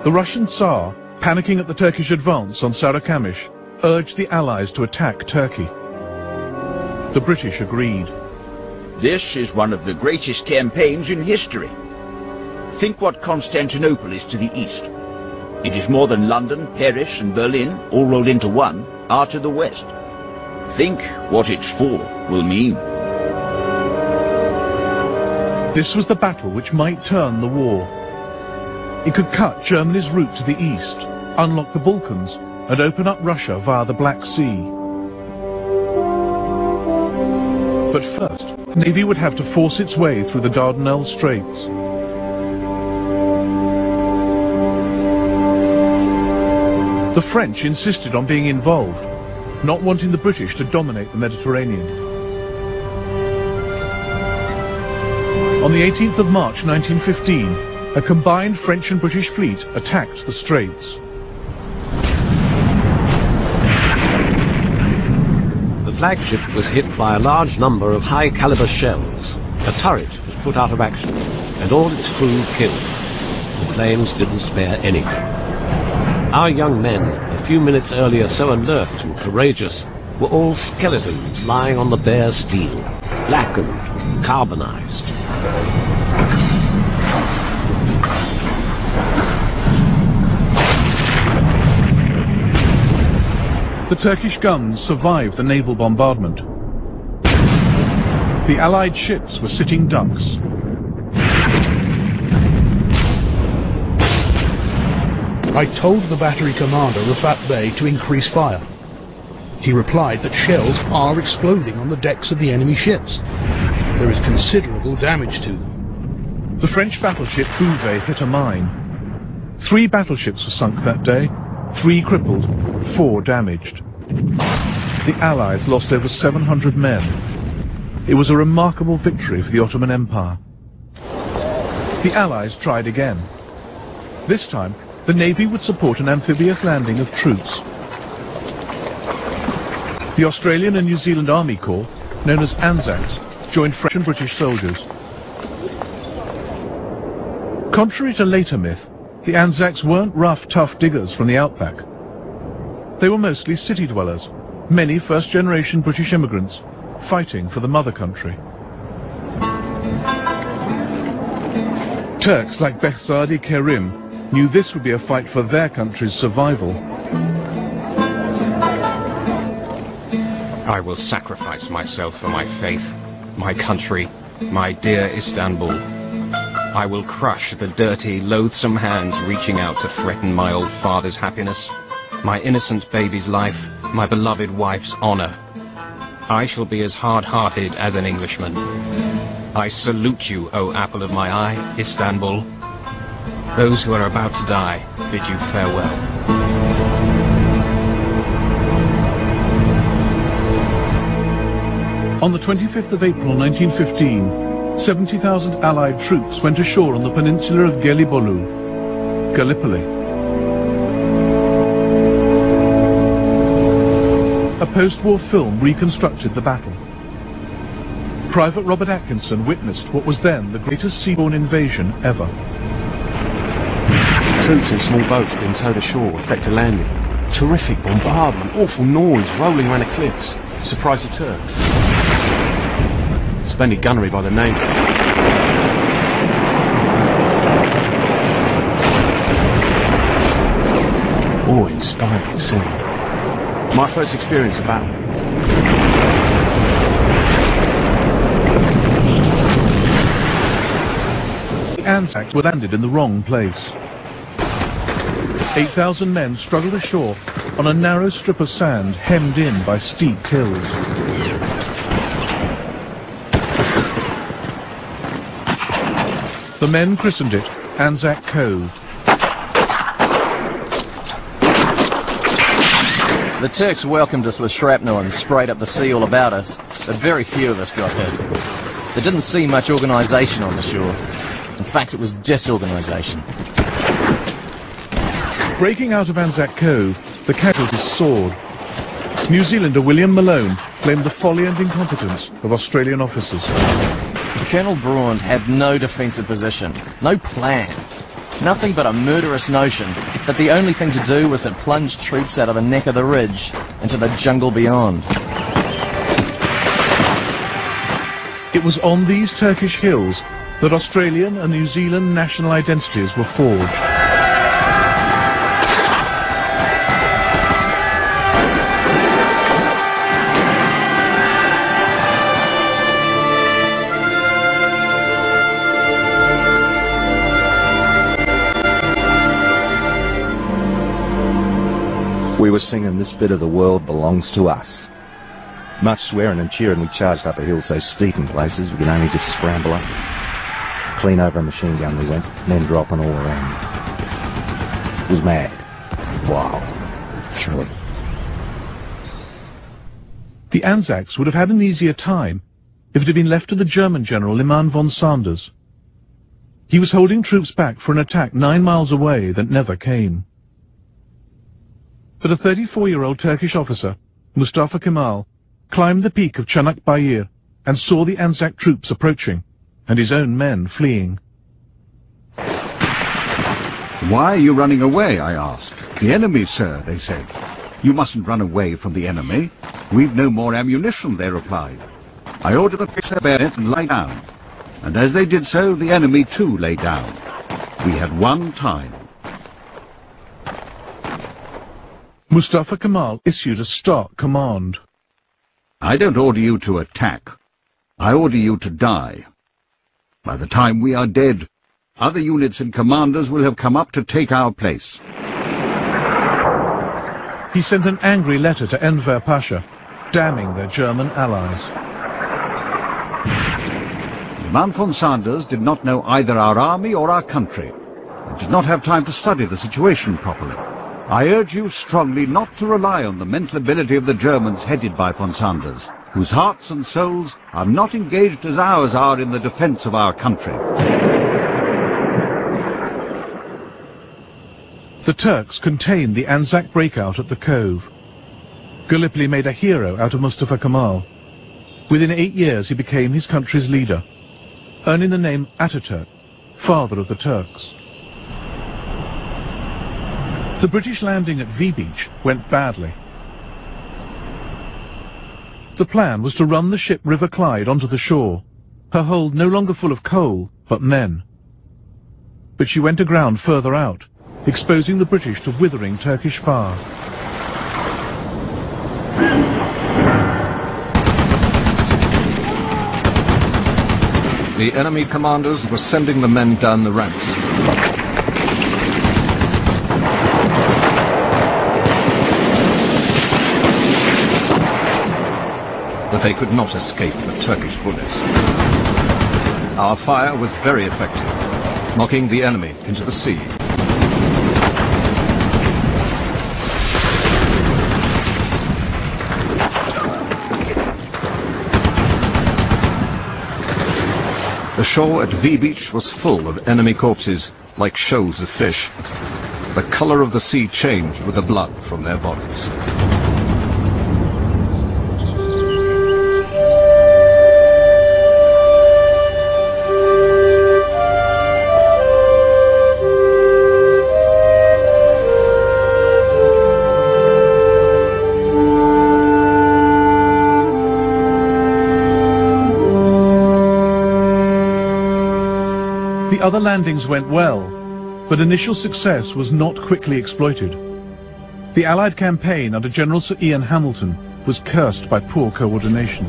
The Russian Tsar, panicking at the Turkish advance on Sarıkamış, urged the Allies to attack Turkey. The British agreed. This is one of the greatest campaigns in history. Think what Constantinople is to the east. It is more than London, Paris and Berlin, all rolled into one, are to the west. Think what its fall will mean. This was the battle which might turn the war. It could cut Germany's route to the east, unlock the Balkans, and open up Russia via the Black Sea. But first, the Navy would have to force its way through the Dardanelles Straits. The French insisted on being involved, not wanting the British to dominate the Mediterranean. On the 18th of March 1915, a combined French and British fleet attacked the Straits. The flagship was hit by a large number of high-caliber shells. A turret was put out of action, and all its crew killed. The flames didn't spare anything. Our young men, a few minutes earlier so alert and courageous, were all skeletons lying on the bare steel, blackened, carbonized. The Turkish guns survived the naval bombardment. The Allied ships were sitting ducks. I told the battery commander, Rafat Bey, to increase fire. He replied that shells are exploding on the decks of the enemy ships. There is considerable damage to them. The French battleship Bouvet hit a mine. 3 battleships were sunk that day, 3 crippled, 4 damaged. The Allies lost over 700 men. It was a remarkable victory for the Ottoman Empire. The Allies tried again. This time, the Navy would support an amphibious landing of troops. The Australian and New Zealand Army Corps, known as Anzacs, joined French and British soldiers. Contrary to later myth, the Anzacs weren't rough, tough diggers from the outback. They were mostly city dwellers, many first-generation British immigrants, fighting for the mother country. Turks like Behzadi Kerim knew this would be a fight for their country's survival. I will sacrifice myself for my faith, my country, my dear Istanbul. I will crush the dirty, loathsome hands reaching out to threaten my old father's happiness, my innocent baby's life, my beloved wife's honor. I shall be as hard-hearted as an Englishman. I salute you, O apple of my eye, Istanbul. Those who are about to die bid you farewell. On the 25th of April 1915, 70,000 Allied troops went ashore on the peninsula of Gelibolu, Gallipoli. A post-war film reconstructed the battle. Private Robert Atkinson witnessed what was then the greatest seaborne invasion ever. Troops in small boats being towed ashore effect a landing. Terrific bombardment, awful noise rolling around the cliffs. Surprise the Turks. Splendid gunnery by the Navy. Awe-inspiring scene. My first experience of battle. The Anzacs were landed in the wrong place. 8,000 men struggled ashore on a narrow strip of sand hemmed in by steep hills. The men christened it Anzac Cove. The Turks welcomed us with shrapnel and sprayed up the sea all about us, but very few of us got hurt. There didn't seem much organisation on the shore. In fact, it was disorganisation. Breaking out of Anzac Cove, the casualties soared. New Zealander William Malone blamed the folly and incompetence of Australian officers. Colonel Braun had no defensive position, no plan. Nothing but a murderous notion that the only thing to do was to plunge troops out of the neck of the ridge into the jungle beyond. It was on these Turkish hills that Australian and New Zealand national identities were forged. We were singing "This Bit of the World Belongs to Us." Much swearing and cheering, we charged up a hill so steep in places we could only just scramble up. Clean over a machine gun we went, men dropping all around me. It was mad, wild, thrilling. The Anzacs would have had an easier time if it had been left to the German general Iman von Sanders. He was holding troops back for an attack 9 miles away that never came. But a 34-year-old Turkish officer, Mustafa Kemal, climbed the peak of Chanak Bayir and saw the Anzac troops approaching, and his own men fleeing. "Why are you running away?" I asked. "The enemy, sir," they said. "You mustn't run away from the enemy. We've no more ammunition," they replied. I ordered them to fix their bayonets and lie down. And as they did so, the enemy too lay down. We had won time. Mustafa Kemal issued a stark command. "I don't order you to attack. I order you to die. By the time we are dead, other units and commanders will have come up to take our place." He sent an angry letter to Enver Pasha, damning their German allies. Iman von Sanders did not know either our army or our country, and did not have time to study the situation properly. I urge you strongly not to rely on the mental ability of the Germans headed by von Sanders, whose hearts and souls are not engaged as ours are in the defense of our country. The Turks contained the Anzac breakout at the Cove. Gallipoli made a hero out of Mustafa Kemal. Within 8 years he became his country's leader, earning the name Ataturk, father of the Turks. The British landing at V Beach went badly. The plan was to run the ship River Clyde onto the shore, her hold no longer full of coal, but men. But she went aground further out, exposing the British to withering Turkish fire. The enemy commanders were sending the men down the ramps. But they could not escape the Turkish bullets. Our fire was very effective, knocking the enemy into the sea. The shore at V Beach was full of enemy corpses, like shoals of fish. The color of the sea changed with the blood from their bodies. The other landings went well, but initial success was not quickly exploited. The Allied campaign under General Sir Ian Hamilton was cursed by poor coordination.